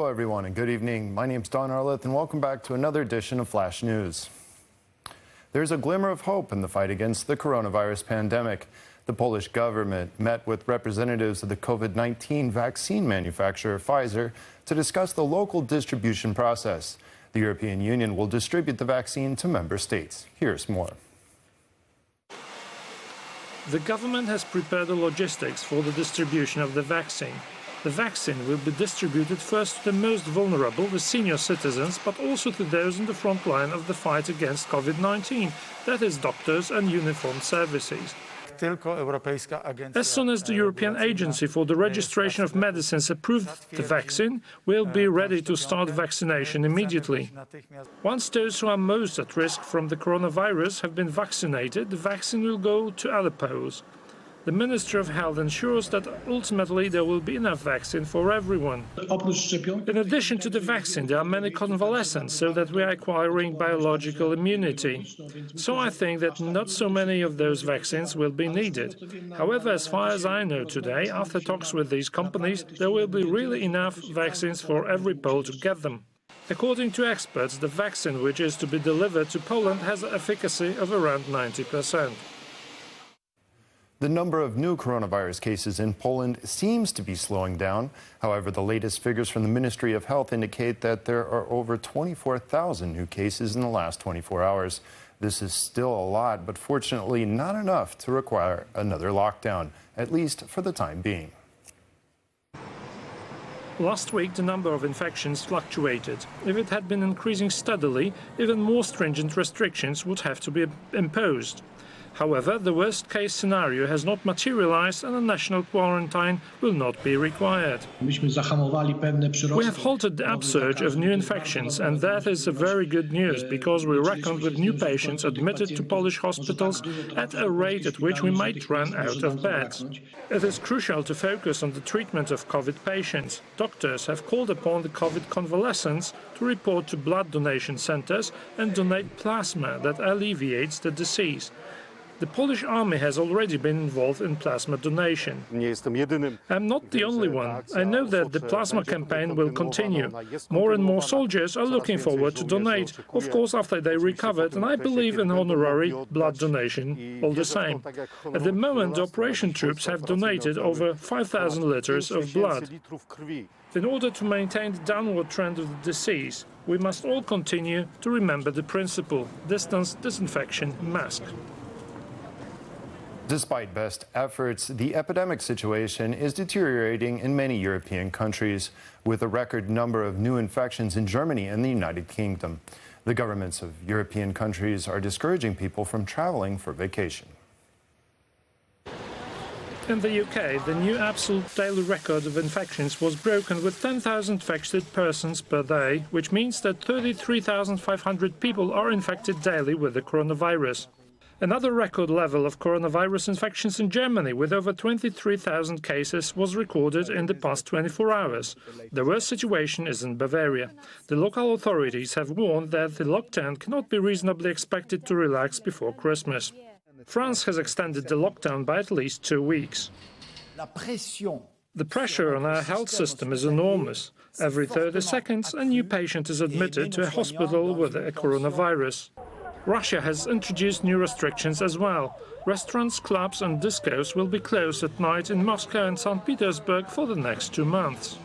Hello everyone and good evening. My name's Don Arleth and welcome back to another edition of Flash News. There's a glimmer of hope in the fight against the coronavirus pandemic. The Polish government met with representatives of the COVID-19 vaccine manufacturer Pfizer to discuss the local distribution process. The European Union will distribute the vaccine to member states. Here's more. The government has prepared the logistics for the distribution of the vaccine. The vaccine will be distributed first to the most vulnerable, the senior citizens, but also to those in the front line of the fight against COVID-19, that is doctors and uniformed services. As soon as the European Agency for the Registration of Medicines approved the vaccine, we'll be ready to start vaccination immediately. Once those who are most at risk from the coronavirus have been vaccinated, the vaccine will go to other Poles. The Ministry of Health ensures that ultimately there will be enough vaccine for everyone. In addition to the vaccine, there are many convalescents, so that we are acquiring biological immunity. So I think that not so many of those vaccines will be needed. However, as far as I know today, after talks with these companies, there will be really enough vaccines for every Pole to get them. According to experts, the vaccine which is to be delivered to Poland has an efficacy of around 90%. The number of new coronavirus cases in Poland seems to be slowing down. However, the latest figures from the Ministry of Health indicate that there are over 24,000 new cases in the last 24 hours. This is still a lot, but fortunately not enough to require another lockdown, at least for the time being. Last week, the number of infections fluctuated. If it had been increasing steadily, even more stringent restrictions would have to be imposed. However, the worst-case scenario has not materialized and a national quarantine will not be required. We have halted the upsurge of new infections, and that is a very good news, because we reckoned with new patients admitted to Polish hospitals at a rate at which we might run out of beds. It is crucial to focus on the treatment of COVID patients. Doctors have called upon the COVID convalescents to report to blood donation centers and donate plasma that alleviates the disease. The Polish army has already been involved in plasma donation. I'm not the only one. I know that the plasma campaign will continue. More and more soldiers are looking forward to donate, of course after they recovered, and I believe in honorary blood donation all the same. At the moment, the operation troops have donated over 5,000 liters of blood. In order to maintain the downward trend of the disease, we must all continue to remember the principle: distance, disinfection, mask. Despite best efforts, the epidemic situation is deteriorating in many European countries, with a record number of new infections in Germany and the United Kingdom. The governments of European countries are discouraging people from traveling for vacation. In the UK, the new absolute daily record of infections was broken with 10,000 infected persons per day, which means that 33,500 people are infected daily with the coronavirus. Another record level of coronavirus infections in Germany, with over 23,000 cases, was recorded in the past 24 hours. The worst situation is in Bavaria. The local authorities have warned that the lockdown cannot be reasonably expected to relax before Christmas. France has extended the lockdown by at least 2 weeks. The pressure on our health system is enormous. Every 30 seconds, a new patient is admitted to a hospital with a coronavirus. Russia has introduced new restrictions as well. Restaurants, clubs and discos will be closed at night in Moscow and St. Petersburg for the next 2 months.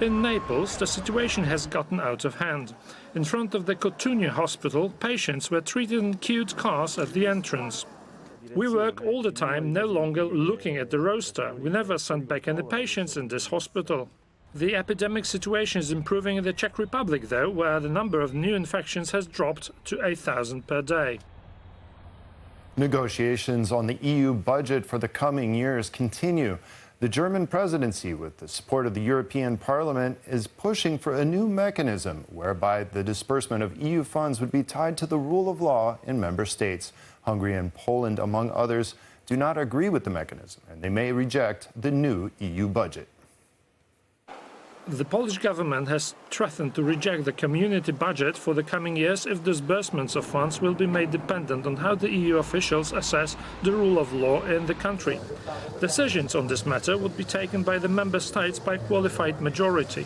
In Naples, the situation has gotten out of hand. In front of the Cotunno hospital, patients were treated in queued cars at the entrance. We work all the time, no longer looking at the roster. We never send back any patients in this hospital. The epidemic situation is improving in the Czech Republic, though, where the number of new infections has dropped to 8,000 per day. Negotiations on the EU budget for the coming years continue. The German presidency, with the support of the European Parliament, is pushing for a new mechanism whereby the disbursement of EU funds would be tied to the rule of law in member states. Hungary and Poland, among others, do not agree with the mechanism, and they may reject the new EU budget. The Polish government has threatened to reject the community budget for the coming years if disbursements of funds will be made dependent on how the EU officials assess the rule of law in the country. Decisions on this matter would be taken by the member states by qualified majority.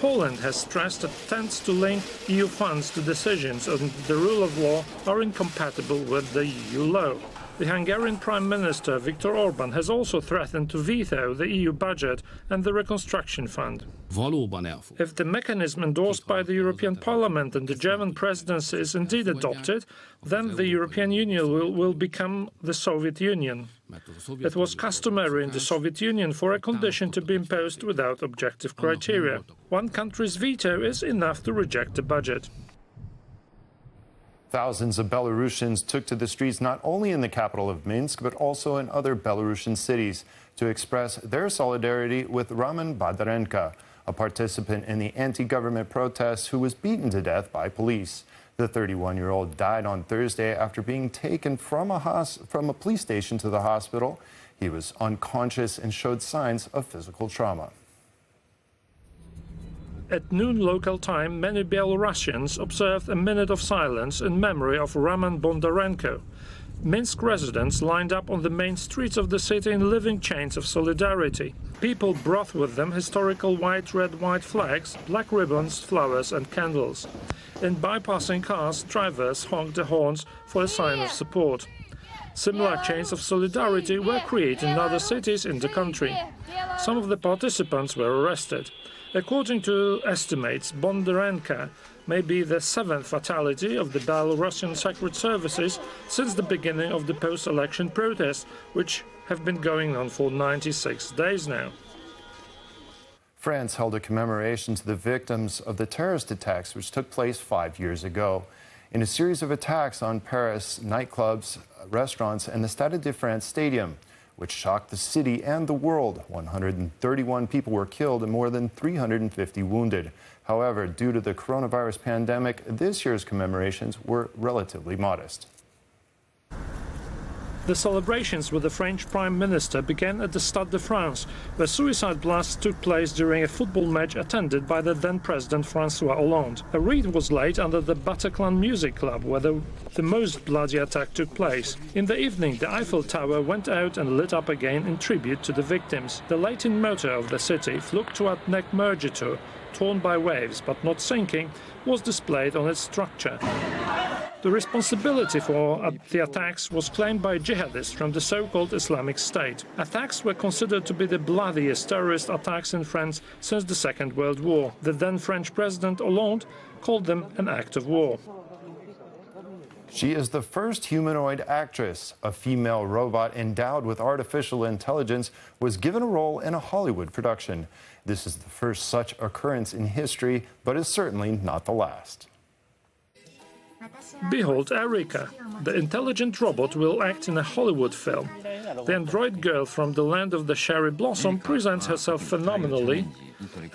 Poland has stressed attempts to link EU funds to decisions on the rule of law are incompatible with the EU law. The Hungarian Prime Minister Viktor Orbán has also threatened to veto the EU budget and the Reconstruction Fund. If the mechanism endorsed by the European Parliament and the German presidency is indeed adopted, then the European Union will become the Soviet Union. It was customary in the Soviet Union for a condition to be imposed without objective criteria. One country's veto is enough to reject the budget. Thousands of Belarusians took to the streets not only in the capital of Minsk, but also in other Belarusian cities to express their solidarity with Roman Bondarenko, a participant in the anti-government protests who was beaten to death by police. The 31-year-old died on Thursday after being taken from a police station to the hospital. He was unconscious and showed signs of physical trauma. At noon local time, many Belarusians observed a minute of silence in memory of Roman Bondarenko. Minsk residents lined up on the main streets of the city in living chains of solidarity. People brought with them historical white, red, white flags, black ribbons, flowers and candles. In bypassing cars, drivers honked the horns for a sign of support. Similar chains of solidarity were created in other cities in the country. Some of the participants were arrested. According to estimates, Bondarenko may be the seventh fatality of the Belarusian secret services since the beginning of the post-election protests, which have been going on for 96 days now. France held a commemoration to the victims of the terrorist attacks which took place 5 years ago. In a series of attacks on Paris nightclubs, restaurants, and the Stade de France stadium, which shocked the city and the world. 131 people were killed and more than 350 wounded. However, due to the coronavirus pandemic, this year's commemorations were relatively modest. The celebrations with the French Prime Minister began at the Stade de France, where suicide blasts took place during a football match attended by the then-President François Hollande. A wreath was laid under the Bataclan Music Club, where the most bloody attack took place. In the evening, the Eiffel Tower went out and lit up again in tribute to the victims. The Latin motto of the city, Fluctuat nec mergitur, torn by waves but not sinking, was displayed on its structure. The responsibility for the attacks was claimed by jihadists from the so-called Islamic State. Attacks were considered to be the bloodiest terrorist attacks in France since the Second World War. The then French President Hollande called them an act of war. She is the first humanoid actress. A female robot endowed with artificial intelligence was given a role in a Hollywood production. This is the first such occurrence in history, but is certainly not the last. Behold Erika. The intelligent robot will act in a Hollywood film. The android girl from the land of the cherry blossom presents herself phenomenally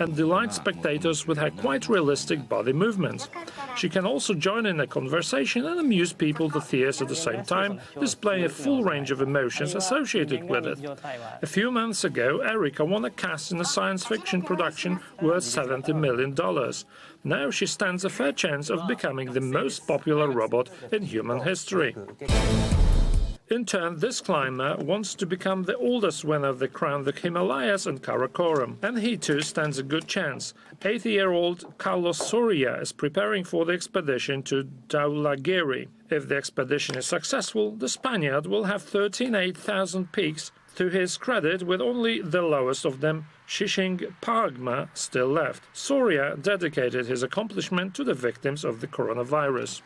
and delights spectators with her quite realistic body movements. She can also join in a conversation and amuse people to tears at the same time, displaying a full range of emotions associated with it. A few months ago, Erika won a cast in a science fiction production worth $70 million. Now she stands a fair chance of becoming the most popular robot in human history. In turn, this climber wants to become the oldest winner of the crown, the Himalayas and Karakoram, and he too stands a good chance. 80-year-old Carlos Soria is preparing for the expedition to Dhaulagiri. If the expedition is successful, the Spaniard will have 13,800 peaks to his credit, with only the lowest of them, Shishing Pargma, still left. Soria dedicated his accomplishment to the victims of the coronavirus.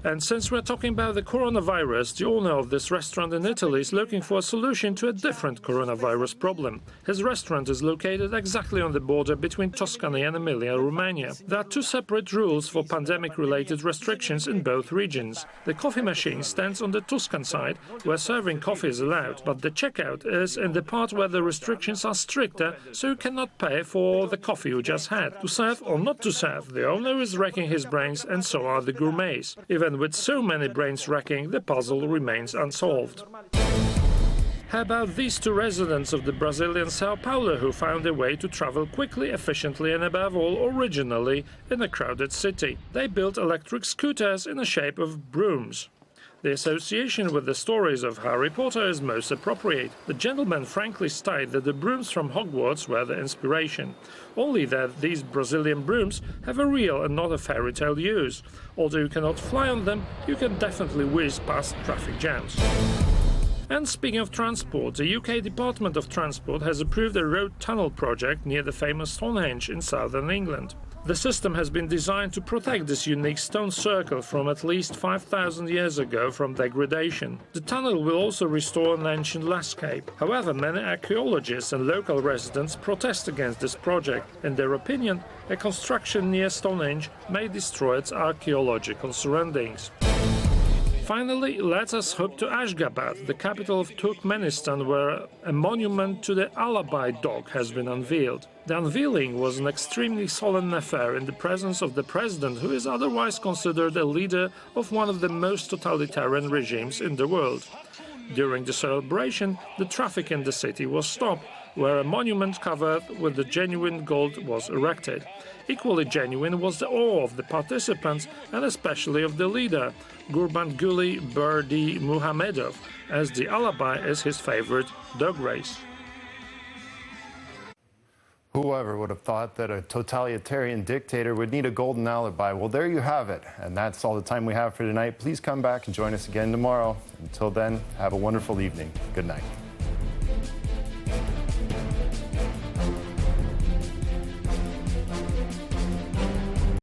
And since we're talking about the coronavirus, the owner of this restaurant in Italy is looking for a solution to a different coronavirus problem. His restaurant is located exactly on the border between Tuscany and Emilia-Romagna. There are two separate rules for pandemic-related restrictions in both regions. The coffee machine stands on the Tuscan side, where serving coffee is allowed, but the checkout is in the part where the restrictions are stricter, so you cannot pay for the coffee you just had. To serve or not to serve, the owner is racking his brains, and so are the gourmets. Even with so many brains racking, the puzzle remains unsolved. How about these two residents of the Brazilian Sao Paulo who found a way to travel quickly, efficiently and above all originally in a crowded city? They built electric scooters in the shape of brooms. The association with the stories of Harry Potter is most appropriate. The gentlemen frankly state that the brooms from Hogwarts were the inspiration, only that these Brazilian brooms have a real and not a fairy tale use. Although you cannot fly on them, you can definitely whiz past traffic jams. And speaking of transport, the UK Department of Transport has approved a road tunnel project near the famous Stonehenge in southern England. The system has been designed to protect this unique stone circle from at least 5,000 years ago from degradation. The tunnel will also restore an ancient landscape. However, many archaeologists and local residents protest against this project. In their opinion, a construction near Stonehenge may destroy its archaeological surroundings. Finally, let us hop to Ashgabat, the capital of Turkmenistan, where a monument to the Alabai dog has been unveiled. The unveiling was an extremely solemn affair in the presence of the president, who is otherwise considered a leader of one of the most totalitarian regimes in the world. During the celebration, the traffic in the city was stopped, where a monument covered with the genuine gold was erected. Equally genuine was the awe of the participants and especially of the leader, Gurbanguly Berdi Muhamedov, as the Alabai is his favorite dog race. Whoever would have thought that a totalitarian dictator would need a golden alibi? Well, there you have it. And that's all the time we have for tonight. Please come back and join us again tomorrow. Until then, have a wonderful evening. Good night.